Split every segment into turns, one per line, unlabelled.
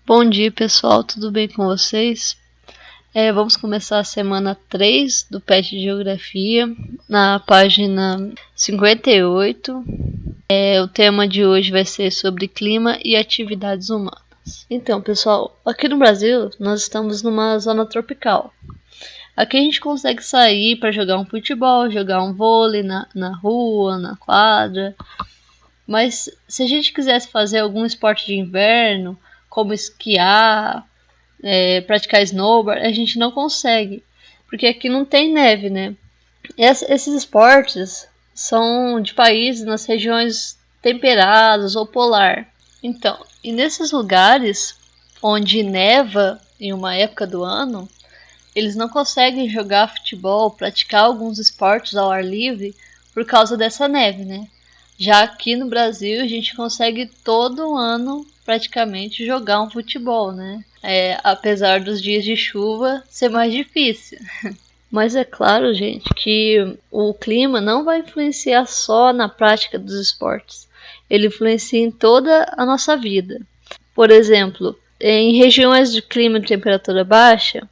Bom dia, pessoal, tudo bem com vocês? Vamos começar a semana 3 do PET de Geografia, na página 58. O tema de hoje vai ser sobre clima e atividades humanas. Então, pessoal, aqui no Brasil, nós estamos numa zona tropical. Aqui a gente consegue sair para jogar um futebol, jogar um vôlei na rua, na quadra. Mas se a gente quisesse fazer algum esporte de inverno, como esquiar, praticar snowboard, a gente não consegue, porque aqui não tem neve, né? Esses esportes são de países nas regiões temperadas ou polar. Então, e nesses lugares onde neva em uma época do ano, eles não conseguem jogar futebol, praticar alguns esportes ao ar livre por causa dessa neve, né? Já aqui no Brasil a gente consegue todo ano praticamente jogar um futebol, né? Apesar dos dias de chuva ser mais difícil. Mas é claro, gente, que o clima não vai influenciar só na prática dos esportes. Ele influencia em toda a nossa vida. Por exemplo, em regiões de clima de temperatura baixa,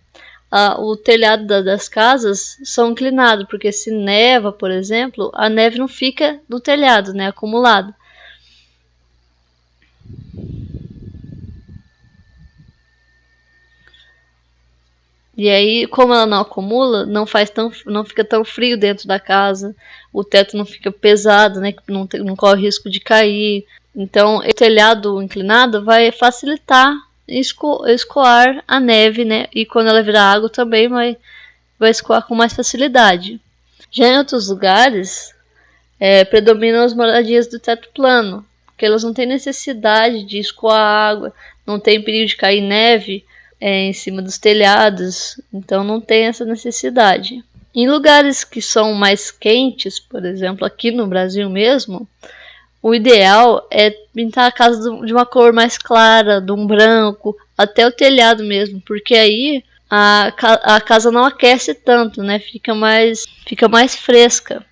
o telhado das casas são inclinados, porque se neva, por exemplo, a neve não fica no telhado, né, acumulada. E aí, como ela não acumula, não fica tão frio dentro da casa, o teto não fica pesado, né, não corre risco de cair. Então, o telhado inclinado vai facilitar escoar a neve, né, e quando ela virar água também vai escoar com mais facilidade. Já em outros lugares, predominam as moradias do teto plano, porque elas não têm necessidade de escoar água, não tem perigo de cair neve em cima dos telhados, então não tem essa necessidade. Em lugares que são mais quentes, por exemplo, aqui no Brasil mesmo, o ideal é pintar a casa de uma cor mais clara, de um branco, até o telhado mesmo, porque aí a casa não aquece tanto, né? Fica mais fresca,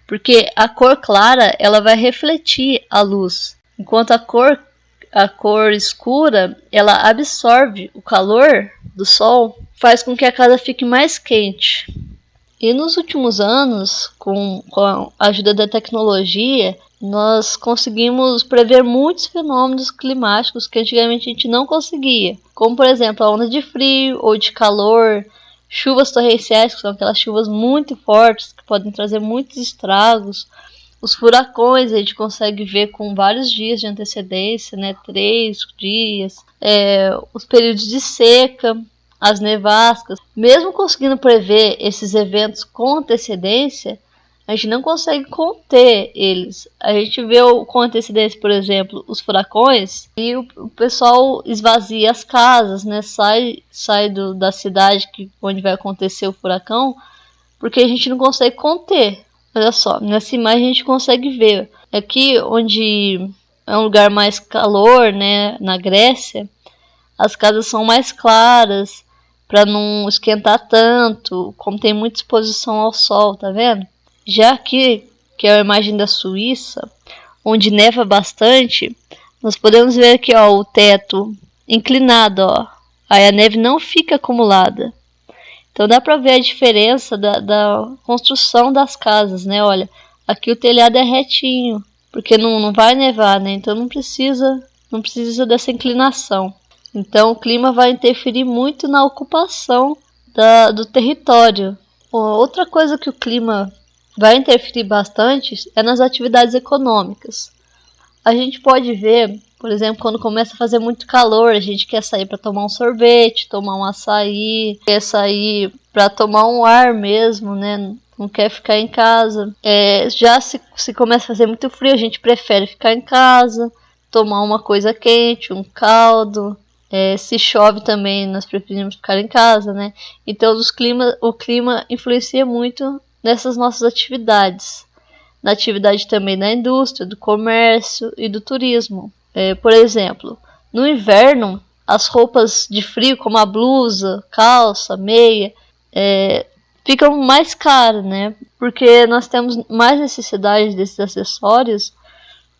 porque a cor clara ela vai refletir a luz, enquanto a cor escura ela absorve o calor do sol, faz com que a casa fique mais quente. E nos últimos anos, com a ajuda da tecnologia, nós conseguimos prever muitos fenômenos climáticos que antigamente a gente não conseguia, como por exemplo a onda de frio ou de calor, chuvas torrenciais, que são aquelas chuvas muito fortes que podem trazer muitos estragos, os furacões a gente consegue ver com vários dias de antecedência, né, 3 dias, os períodos de seca, as nevascas. Mesmo conseguindo prever esses eventos com antecedência, a gente não consegue conter eles. A gente vê com antecedência, por exemplo, os furacões, e o pessoal esvazia as casas, né? Sai da cidade onde vai acontecer o furacão, porque a gente não consegue conter. Olha só, nessa imagem a gente consegue ver. Aqui onde é um lugar mais calor, né? Na Grécia, as casas são mais claras, para não esquentar tanto, como tem muita exposição ao sol, tá vendo? Já aqui, que é a imagem da Suíça, onde neva bastante, nós podemos ver aqui, ó, o teto inclinado, ó. Aí a neve não fica acumulada. Então dá para ver a diferença da construção das casas, né? Olha, aqui o telhado é retinho, porque não vai nevar, né? Então não precisa dessa inclinação. Então o clima vai interferir muito na ocupação do território. Outra coisa que o clima vai interferir bastante é nas atividades econômicas. A gente pode ver, por exemplo, quando começa a fazer muito calor, a gente quer sair para tomar um sorvete, tomar um açaí, quer sair para tomar um ar mesmo, né? Não quer ficar em casa. Já se começa a fazer muito frio, a gente prefere ficar em casa, tomar uma coisa quente, um caldo. Se chove também, nós preferimos ficar em casa, né? Então o clima influencia muito nessas nossas atividades. Na atividade também da indústria, do comércio e do turismo. Por exemplo, no inverno, as roupas de frio, como a blusa, calça, meia, ficam mais caras, né? Porque nós temos mais necessidade desses acessórios,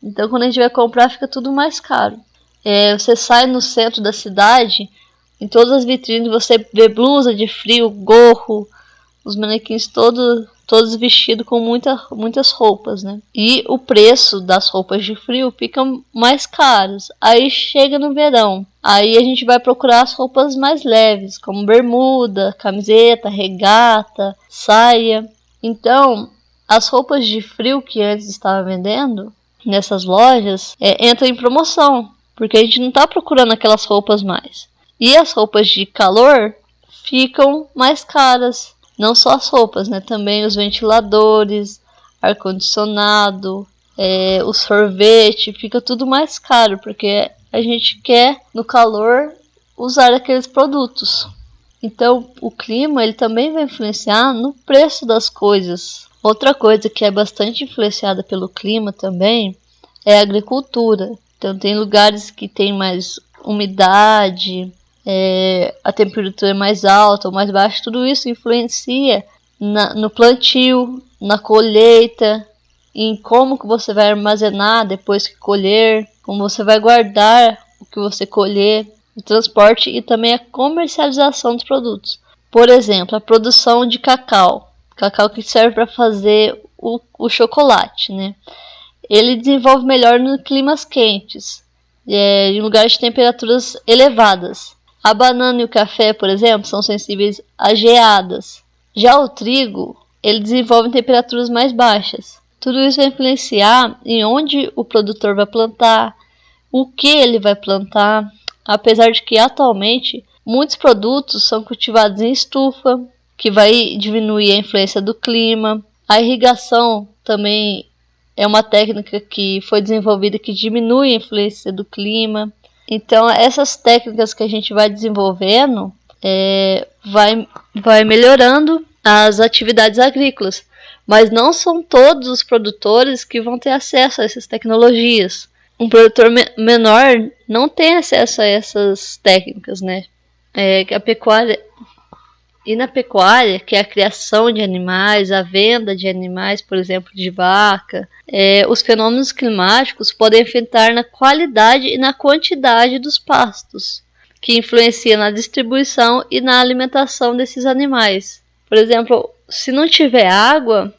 então quando a gente vai comprar fica tudo mais caro. Você sai no centro da cidade, em todas as vitrines você vê blusa de frio, gorro, os manequins todos vestidos com muitas roupas, né? E o preço das roupas de frio fica mais caros. Aí chega no verão, aí a gente vai procurar as roupas mais leves, como bermuda, camiseta, regata, saia. Então, as roupas de frio que antes estava vendendo nessas lojas entram em promoção, porque a gente não está procurando aquelas roupas mais. E as roupas de calor ficam mais caras. Não só as roupas, né? Também os ventiladores, ar-condicionado, o sorvete, fica tudo mais caro, porque a gente quer, no calor, usar aqueles produtos. Então, o clima ele também vai influenciar no preço das coisas. Outra coisa que é bastante influenciada pelo clima também é a agricultura. Então, tem lugares que tem mais umidade, a temperatura é mais alta ou mais baixa, tudo isso influencia no plantio, na colheita, em como que você vai armazenar depois que colher, como você vai guardar o que você colher, o transporte e também a comercialização dos produtos. Por exemplo, a produção de cacau que serve para fazer o chocolate, né? Ele desenvolve melhor em climas quentes, em lugares de temperaturas elevadas. A banana e o café, por exemplo, são sensíveis a geadas. Já o trigo, ele desenvolve em temperaturas mais baixas. Tudo isso vai influenciar em onde o produtor vai plantar, o que ele vai plantar, apesar de que atualmente muitos produtos são cultivados em estufa, que vai diminuir a influência do clima. A irrigação também é uma técnica que foi desenvolvida que diminui a influência do clima. Então, essas técnicas que a gente vai desenvolvendo vai melhorando as atividades agrícolas. Mas não são todos os produtores que vão ter acesso a essas tecnologias. Um produtor menor não tem acesso a essas técnicas, né? A pecuária... E na pecuária, que é a criação de animais, a venda de animais, por exemplo, de vaca, os fenômenos climáticos podem afetar na qualidade e na quantidade dos pastos, que influencia na distribuição e na alimentação desses animais. Por exemplo, se não tiver água,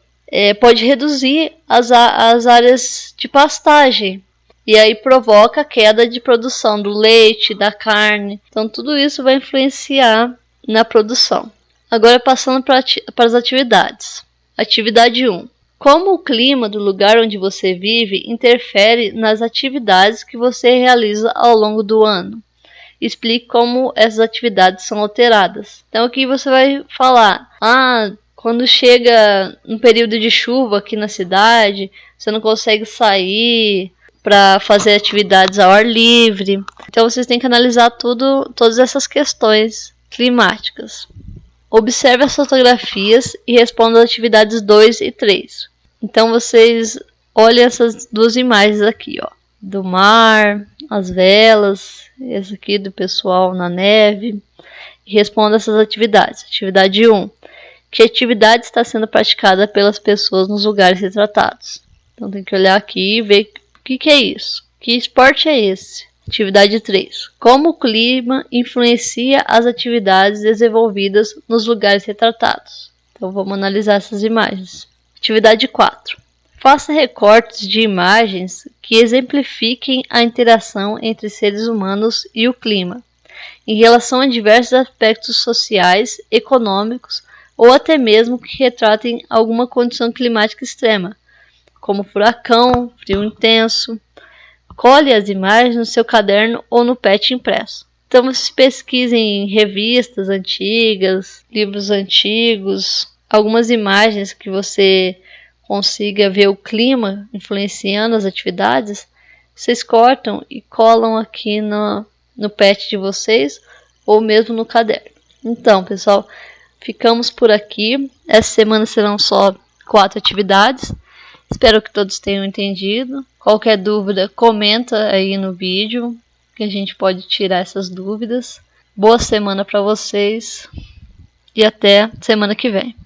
pode reduzir as áreas de pastagem, e aí provoca a queda de produção do leite, da carne. Então tudo isso vai influenciar na produção. Agora passando para as atividades. Atividade 1. Como o clima do lugar onde você vive interfere nas atividades que você realiza ao longo do ano? Explique como essas atividades são alteradas. Então aqui você vai falar, quando chega um período de chuva aqui na cidade, você não consegue sair para fazer atividades ao ar livre. Então vocês têm que analisar todas essas questões climáticas. Observe as fotografias e responda às atividades 2 e 3. Então vocês olhem essas duas imagens aqui, ó, do mar, as velas, essa aqui do pessoal na neve, e responda essas atividades. Atividade 1. Que atividade está sendo praticada pelas pessoas nos lugares retratados? Então tem que olhar aqui e ver o que é isso. Que esporte é esse? Atividade 3. Como o clima influencia as atividades desenvolvidas nos lugares retratados? Então vamos analisar essas imagens. Atividade 4. Faça recortes de imagens que exemplifiquem a interação entre seres humanos e o clima, em relação a diversos aspectos sociais, econômicos ou até mesmo que retratem alguma condição climática extrema, como furacão, frio intenso. Colhe as imagens no seu caderno ou no PET impresso. Então vocês pesquisem em revistas antigas, livros antigos, algumas imagens que você consiga ver o clima influenciando as atividades. Vocês cortam e colam aqui no PET de vocês ou mesmo no caderno. Então, pessoal, ficamos por aqui. Essa semana serão só 4 atividades. Espero que todos tenham entendido. Qualquer dúvida, comenta aí no vídeo, que a gente pode tirar essas dúvidas. Boa semana para vocês e até semana que vem.